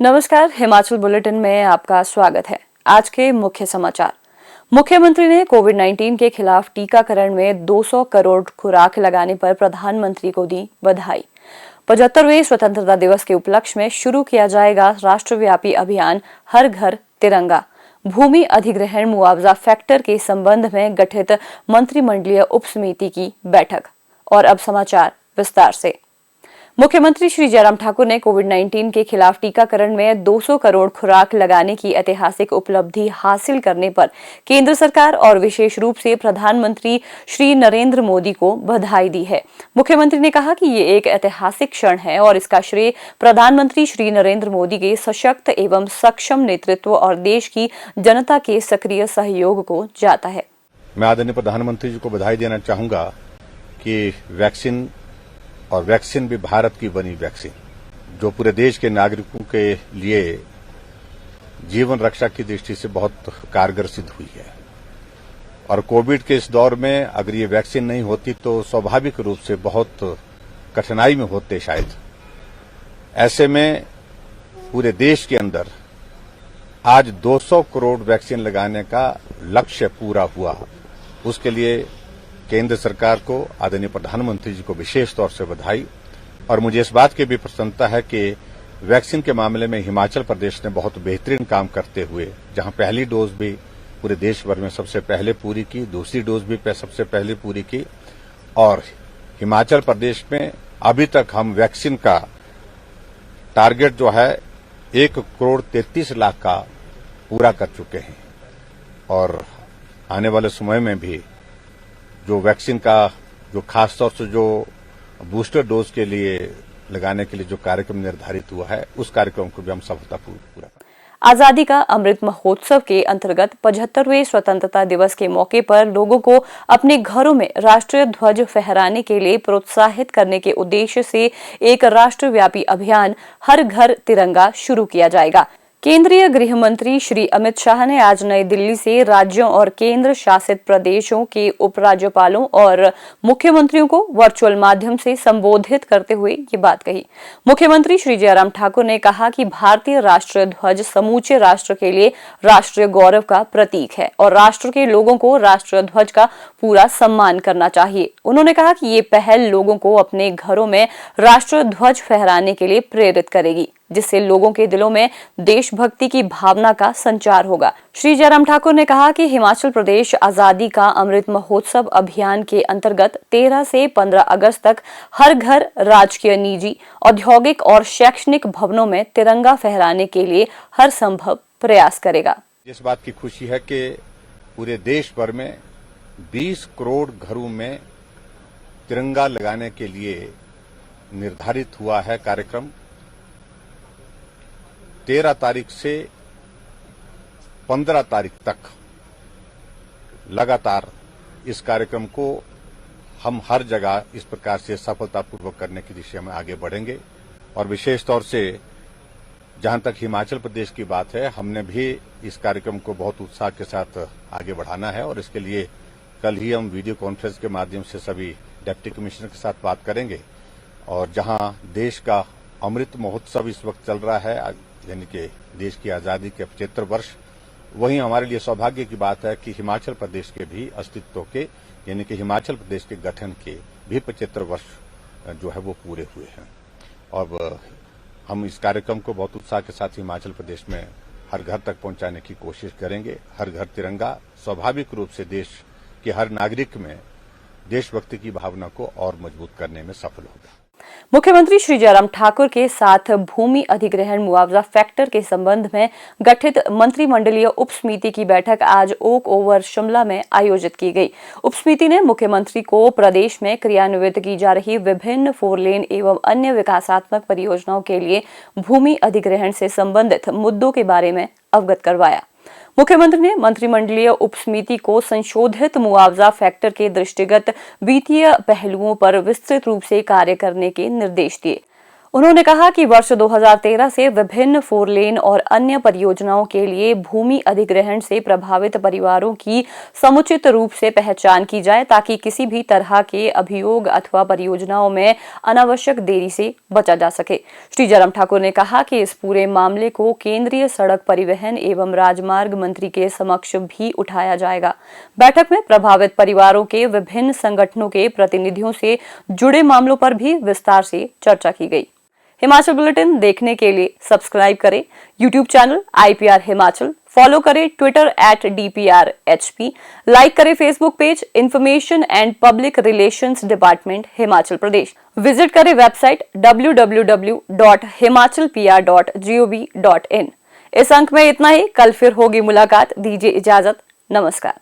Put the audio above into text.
नमस्कार, हिमाचल बुलेटिन में आपका स्वागत है। आज के मुख्य समाचार। मुख्यमंत्री ने कोविड-19 के खिलाफ टीकाकरण में 200 करोड़ खुराक लगाने पर प्रधानमंत्री को दी बधाई। 75वें स्वतंत्रता दिवस के उपलक्ष्य में शुरू किया जाएगा राष्ट्रव्यापी अभियान हर घर तिरंगा। भूमि अधिग्रहण मुआवजा फैक्टर के संबंध में गठित मंत्रिमंडलीय उपसमिति की बैठक। और अब समाचार विस्तार से। मुख्यमंत्री श्री जयराम ठाकुर ने कोविड-19 के खिलाफ टीकाकरण में 200 करोड़ खुराक लगाने की ऐतिहासिक उपलब्धि हासिल करने पर केंद्र सरकार और विशेष रूप से प्रधानमंत्री श्री नरेंद्र मोदी को बधाई दी है। मुख्यमंत्री ने कहा कि ये एक ऐतिहासिक क्षण है और इसका श्रेय प्रधानमंत्री श्री नरेंद्र मोदी के सशक्त एवं सक्षम नेतृत्व और देश की जनता के सक्रिय सहयोग को जाता है। मैं आदरणीय प्रधानमंत्री जी को बधाई देना चाहूंगा कि वैक्सीन भी भारत की बनी वैक्सीन जो पूरे देश के नागरिकों के लिए जीवन रक्षा की दृष्टि से बहुत कारगर सिद्ध हुई है। और कोविड के इस दौर में अगर ये वैक्सीन नहीं होती तो स्वाभाविक रूप से बहुत कठिनाई में होते शायद। ऐसे में पूरे देश के अंदर आज 200 करोड़ वैक्सीन लगाने का लक्ष्य पूरा हुआ। उसके लिए केंद्र सरकार को, आदरणीय प्रधानमंत्री जी को विशेष तौर से बधाई। और मुझे इस बात की भी प्रसन्नता है कि वैक्सीन के मामले में हिमाचल प्रदेश ने बहुत बेहतरीन काम करते हुए, जहां पहली डोज भी पूरे देश भर में सबसे पहले पूरी की, दूसरी डोज भी सबसे पहले पूरी की। और हिमाचल प्रदेश में अभी तक हम वैक्सीन का टारगेट जो है 1 करोड़ 33 लाख का पूरा कर चुके हैं। और आने वाले समय में भी जो वैक्सीन का जो खासतौर से जो बूस्टर डोज के लिए लगाने के लिए जो कार्यक्रम निर्धारित हुआ है, उस कार्यक्रम को भी हम सफलतापूर्वक पूरा करें। आजादी का अमृत महोत्सव के अंतर्गत 75वें स्वतंत्रता दिवस के मौके पर लोगों को अपने घरों में राष्ट्रीय ध्वज फहराने के लिए प्रोत्साहित करने के उद्देश्य से एक राष्ट्रव्यापी अभियान हर घर तिरंगा शुरू किया जाएगा। केंद्रीय गृह मंत्री श्री अमित शाह ने आज नई दिल्ली से राज्यों और केंद्र शासित प्रदेशों के उपराज्यपालों और मुख्यमंत्रियों को वर्चुअल माध्यम से संबोधित करते हुए ये बात कही। मुख्यमंत्री श्री जयराम ठाकुर ने कहा कि भारतीय राष्ट्रीय ध्वज समूचे राष्ट्र के लिए राष्ट्रीय गौरव का प्रतीक है और राष्ट्र के लोगों को राष्ट्रीय ध्वज का पूरा सम्मान करना चाहिए। उन्होंने कहा कि ये पहल लोगों को अपने घरों में राष्ट्रीय ध्वज फहराने के लिए प्रेरित करेगी, जिससे लोगों के दिलों में देशभक्ति की भावना का संचार होगा। श्री जयराम ठाकुर ने कहा कि हिमाचल प्रदेश आजादी का अमृत महोत्सव अभियान के अंतर्गत 13 से 15 अगस्त तक हर घर, राजकीय, निजी, औद्योगिक और शैक्षणिक भवनों में तिरंगा फहराने के लिए हर संभव प्रयास करेगा। इस बात की खुशी है कि पूरे देश भर में 20 करोड़ घरों में तिरंगा लगाने के लिए निर्धारित हुआ है कार्यक्रम। 13 तारीख से 15 तारीख तक लगातार इस कार्यक्रम को हम हर जगह इस प्रकार से सफलतापूर्वक करने की दिशा में आगे बढ़ेंगे। और विशेष तौर से जहां तक हिमाचल प्रदेश की बात है, हमने भी इस कार्यक्रम को बहुत उत्साह के साथ आगे बढ़ाना है। और इसके लिए कल ही हम वीडियो कॉन्फ्रेंस के माध्यम से सभी डिप्टी कमिश्नर के साथ बात करेंगे। और जहां देश का अमृत महोत्सव इस वक्त चल रहा है, यानी कि देश की आजादी के 75 वर्ष, वहीं हमारे लिए सौभाग्य की बात है कि हिमाचल प्रदेश के भी अस्तित्व के, यानी कि हिमाचल प्रदेश के गठन के भी 75 वर्ष जो है वो पूरे हुए हैं। और हम इस कार्यक्रम को बहुत उत्साह के साथ हिमाचल प्रदेश में हर घर तक पहुंचाने की कोशिश करेंगे। हर घर तिरंगा स्वाभाविक रूप से देश के हर नागरिक में देशभक्ति की भावना को और मजबूत करने में सफल होगा। मुख्यमंत्री श्री जयराम ठाकुर के साथ भूमि अधिग्रहण मुआवजा फैक्टर के संबंध में गठित मंत्रिमंडलीय उपसमिति की बैठक आज ओक ओवर शिमला में आयोजित की गई। उपसमिति ने मुख्यमंत्री को प्रदेश में क्रियान्वित की जा रही विभिन्न 4 लेन एवं अन्य विकासात्मक परियोजनाओं के लिए भूमि अधिग्रहण से संबंधित मुद्दों के बारे में अवगत करवाया। मुख्यमंत्री ने मंत्रिमंडलीय उपसमिति को संशोधित मुआवजा फैक्टर के दृष्टिगत वित्तीय पहलुओं पर विस्तृत रूप से कार्य करने के निर्देश दिए। उन्होंने कहा कि वर्ष 2013 से विभिन्न 4 लेन और अन्य परियोजनाओं के लिए भूमि अधिग्रहण से प्रभावित परिवारों की समुचित रूप से पहचान की जाए ताकि किसी भी तरह के अभियोग अथवा परियोजनाओं में अनावश्यक देरी से बचा जा सके। श्री जयराम ठाकुर ने कहा कि इस पूरे मामले को केंद्रीय सड़क परिवहन एवं राजमार्ग मंत्री के समक्ष भी उठाया जाएगा। बैठक में प्रभावित परिवारों के विभिन्न संगठनों के प्रतिनिधियों से जुड़े मामलों पर भी विस्तार से चर्चा की गई। हिमाचल बुलेटिन देखने के लिए सब्सक्राइब करें YouTube channel IPR Himachal, follow करें ट्विटर @DPRHP, लाइक करें Facebook page information and public relations department Himachal Pradesh, visit करें वेबसाइट www.himachalpr.gov.in। इस अंक में इतना ही, कल फिर होगी मुलाकात, दीजिए इजाजत, नमस्कार।